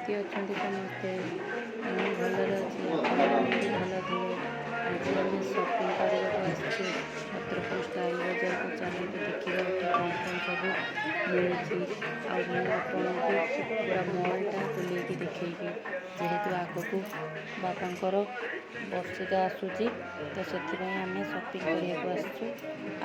କେମିତି ଅଛନ୍ତି ସମସ୍ତେ? ମୁଁ ଭଲରେ ଅଛି, ଆପଣମାନେ ବି ଭଲ ଥିବେ। ଆଜି ଆମେ ସପିଂ କରିବାକୁ ଆସିଛୁ ଛତ୍ରପୁର ଷ୍ଟାଇଲ ବଜାରକୁ। ଚାଲନ୍ତୁ ଦେଖିବା ଏଠି କ'ଣ କ'ଣ ସବୁ ମିଳୁଛି। ଆଉ ମୁଁ ଆପଣଙ୍କୁ ପୁରା ମଲ୍ଟା ବୁଲେଇକି ଦେଖେଇବି, ଯେହେତୁ ଆଗକୁ ବାବାଙ୍କର ବର୍ଷିକା ଆସୁଛି, ତ ସେଥିପାଇଁ ଆମେ ସପିଂ କରିବାକୁ ଆସିଛୁ।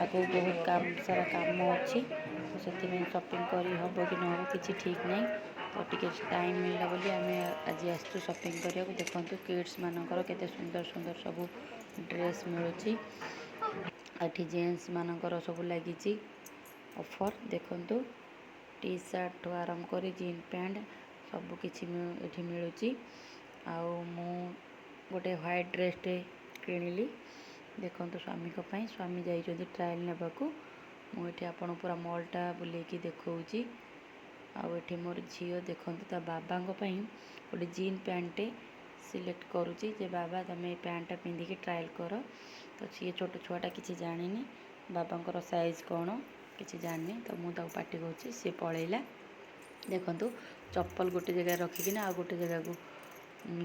ଆଗକୁ ବହୁତ ସାରା କାମ ଅଛି, ତ ସେଥିପାଇଁ ସପିଂ କରି ହେବ କି ନ ହେବ କିଛି ଠିକ୍ ନାହିଁ। ତ ଟିକେ ଟାଇମ୍ ମିଳିଲା ବୋଲି ଆମେ ଆଜି ଆସିଛୁ ସପିଂ କରିବାକୁ। ଦେଖନ୍ତୁ କିड्स ମାନଙ୍କର କେତେ ସୁନ୍ଦର ସୁନ୍ଦର ସବୁ ଡ୍ରେସ୍ ମିଳୁଛି। ଏଠି ଜେଣ୍ଟସ ମାନଙ୍କର ସବୁ ଲାଗିଛି ଅଫର୍। ଦେଖନ୍ତୁ ଟି ସାର୍ଟଠୁ ଆରମ୍ଭ କରି ଜିନ୍ ପ୍ୟାଣ୍ଟ ସବୁକିଛି ଏଠି ମିଳୁଛି। ଆଉ ମୁଁ ଗୋଟେ ହ୍ୱାଇଟ୍ ଡ୍ରେସ୍ଟେ କିଣିଲି। ଦେଖନ୍ତୁ ସ୍ୱାମୀଙ୍କ ପାଇଁ, ସ୍ୱାମୀ ଯାଇଛନ୍ତି ଟ୍ରାଏଲ୍ ନେବାକୁ। ମୁଁ ଏଠି ଆପଣ ପୁରା ମଲ୍ଟା ବୁଲେଇକି ଦେଖାଉଛି। ଆଉ ଏଠି ମୋର ଝିଅ ଦେଖନ୍ତୁ ତା ବାବାଙ୍କ ପାଇଁ ଗୋଟେ ଜିନ୍ ପ୍ୟାଣ୍ଟଟେ ସିଲେକ୍ଟ କରୁଛି, ଯେ ବାବା ତୁମେ ଏ ପ୍ୟାଣ୍ଟଟା ପିନ୍ଧିକି ଟ୍ରାଏଲ୍ କର। ତ ସିଏ ଛୋଟ ଛୁଆଟା କିଛି ଜାଣିନି ବାବାଙ୍କର ସାଇଜ୍ କ'ଣ କିଛି ଜାଣିନି, ତ ମୁଁ ତାକୁ ପାଟି କରୁଛି, ସିଏ ପଳେଇଲା। ଦେଖନ୍ତୁ ଚପଲ ଗୋଟେ ଜାଗାରେ ରଖିକିନା ଆଉ ଗୋଟେ ଜାଗାକୁ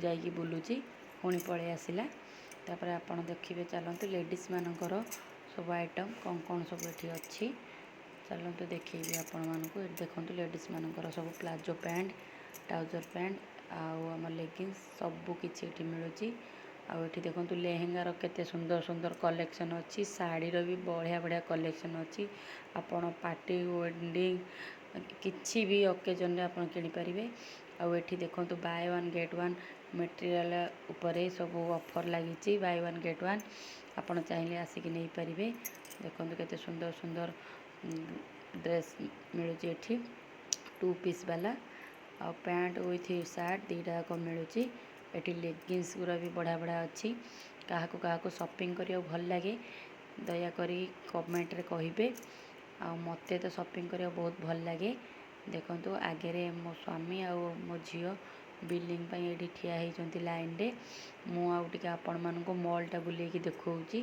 ଯାଇକି ବୁଲୁଛି, ପୁଣି ପଳେଇ ଆସିଲା। ତାପରେ ଆପଣ ଦେଖିବେ, ଚାଲନ୍ତୁ ଲେଡ଼ିଜ୍ ମାନଙ୍କର ସବୁ ଆଇଟମ୍ କ'ଣ କ'ଣ ସବୁ ଏଠି ଅଛି ଚାଲନ୍ତୁ ଦେଖେଇବି ଆପଣମାନଙ୍କୁ। ଏଠି ଦେଖନ୍ତୁ ଲେଡ଼ିଜ୍ ମାନଙ୍କର ସବୁ ପ୍ଲାଜୋ ପ୍ୟାଣ୍ଟ, ଟ୍ରାଉଜର୍ ପ୍ୟାଣ୍ଟ ଆଉ ଆମର ଲେଗିନ୍ସ ସବୁ କିଛି ଏଠି ମିଳୁଛି। ଆଉ ଏଠି ଦେଖନ୍ତୁ ଲେହେଙ୍ଗାର କେତେ ସୁନ୍ଦର ସୁନ୍ଦର କଲେକ୍ସନ୍ ଅଛି। ଶାଢ଼ୀର ବି ବଢ଼ିଆ ବଢ଼ିଆ କଲେକ୍ସନ୍ ଅଛି। ଆପଣ ପାର୍ଟି ୱେଡ଼ିଂ କିଛି ବି ଅକେଜନ୍ରେ ଆପଣ କିଣିପାରିବେ। ଆଉ ଏଠି ଦେଖନ୍ତୁ by one get one material ଉପରେ ସବୁ ଅଫର୍ ଲାଗିଛି। ବାଏ ୱାନ୍ ଗେଟ୍ ୱାନ୍ ଆପଣ ଚାହିଁଲେ ଆସିକି ନେଇପାରିବେ। ଦେଖନ୍ତୁ କେତେ ସୁନ୍ଦର ସୁନ୍ଦର ଡ୍ରେସ୍ ମିଳୁଛି ଏଠି, 2 ପିସ୍ ବାଲା। ଆଉ ପ୍ୟାଣ୍ଟ ୱିଥ୍ ସାର୍ଟ ଦୁଇଟା ଯାକ ମିଳୁଛି। ଏଠି ଲେଗିନ୍ସ ଗୁରା ବି ବଢ଼ିଆ ବଢ଼ିଆ ଅଛି। କାହାକୁ କାହାକୁ ସପିଂ କରିବାକୁ ଭଲ ଲାଗେ ଦୟାକରି କମେଣ୍ଟରେ କହିବେ। ଆଉ ମୋତେ ତ ସପିଂ କରିବାକୁ ବହୁତ ଭଲ ଲାଗେ। ଦେଖନ୍ତୁ ଆଗରେ ମୋ ସ୍ୱାମୀ ଆଉ ମୋ ଝିଅ ବିଲିଂ ପାଇଁ ଏଠି ଠିଆ ହେଇଛନ୍ତି ଲାଇନ୍ରେ। ମୁଁ ଆଉ ଟିକେ ଆପଣମାନଙ୍କୁ ମଲ୍ଟା ବୁଲେଇକି ଦେଖାଉଛି।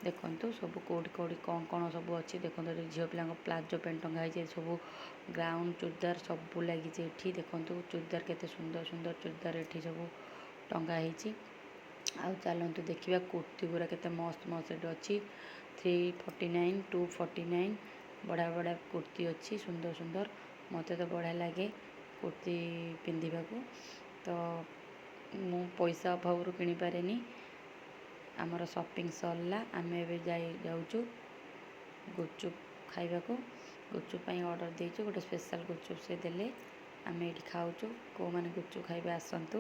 ଦେଖନ୍ତୁ ସବୁ କେଉଁଠି କେଉଁଠି କ'ଣ କ'ଣ ସବୁ ଅଛି। ଦେଖନ୍ତୁ ଏଠି ଝିଅ ପିଲାଙ୍କ ପ୍ଲାଜୋ ପ୍ୟାଣ୍ଟ ଟଙ୍ଗା ହେଇଛି, ସବୁ ଗ୍ରାଉଣ୍ଡ ଚୁଡ଼ିଦାର ସବୁ ଲାଗିଛି ଏଠି। ଦେଖନ୍ତୁ ଚୁଡ଼ିଦାର କେତେ ସୁନ୍ଦର ସୁନ୍ଦର ଚୁଡ଼ିଦାର ଏଠି ସବୁ ଟଙ୍ଗା ହେଇଛି। ଆଉ ଚାଲନ୍ତୁ ଦେଖିବା କୁର୍ତ୍ତୀ ଗୁରା କେତେ ମସ୍ତ ମସ୍ତ ଏଠି ଅଛି। 349, 249 ବଢ଼ିଆ ବଢ଼ିଆ କୁର୍ତ୍ତୀ ଅଛି, ସୁନ୍ଦର ସୁନ୍ଦର। ମୋତେ ତ ବଢ଼ିଆ ଲାଗେ କୁର୍ତ୍ତୀ ପିନ୍ଧିବାକୁ, ତ ମୁଁ ପଇସା ଅଭାବରୁ କିଣିପାରେନି। ଆମର ସପିଂ ସରିଲା, ଆମେ ଏବେ ଯାଉଛୁ ଗୁପଚୁପ୍ ଖାଇବାକୁ। ଗୁପଚୁପ୍ ପାଇଁ ଅର୍ଡ଼ର ଦେଇଛୁ, ଗୋଟେ ସ୍ପେଶାଲ୍ ଗୁପଚୁପ୍ ସେ ଦେଲେ, ଆମେ ଏଇଠି ଖାଉଛୁ। କେଉଁମାନେ ଗୁପଚୁପ୍ ଖାଇବେ ଆସନ୍ତୁ।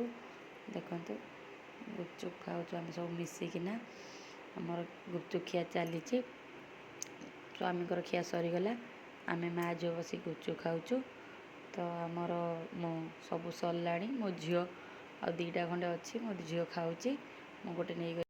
ଦେଖନ୍ତୁ ଗୁପଚୁପ୍ ଖାଉଛୁ ଆମେ ସବୁ ମିଶିକିନା। ଆମର ଗୁପଚୁପ୍ ଖିଆ ଚାଲିଛି। ସ୍ୱାମୀଙ୍କର ଖିଆ ସରିଗଲା, ଆମେ ମା' ଝିଅ ବସି ଗୁପଚୁପ୍ ଖାଉଛୁ। ତ ଆମର ସବୁ ସରିଲାଣି। ମୋ ଝିଅ ଆଉ 2ଟା ଖଣ୍ଡେ ଅଛି, ମୋ ଝିଅ ଖାଉଛି। ମୁଁ ଗୋଟେ ନେଇଗଲି।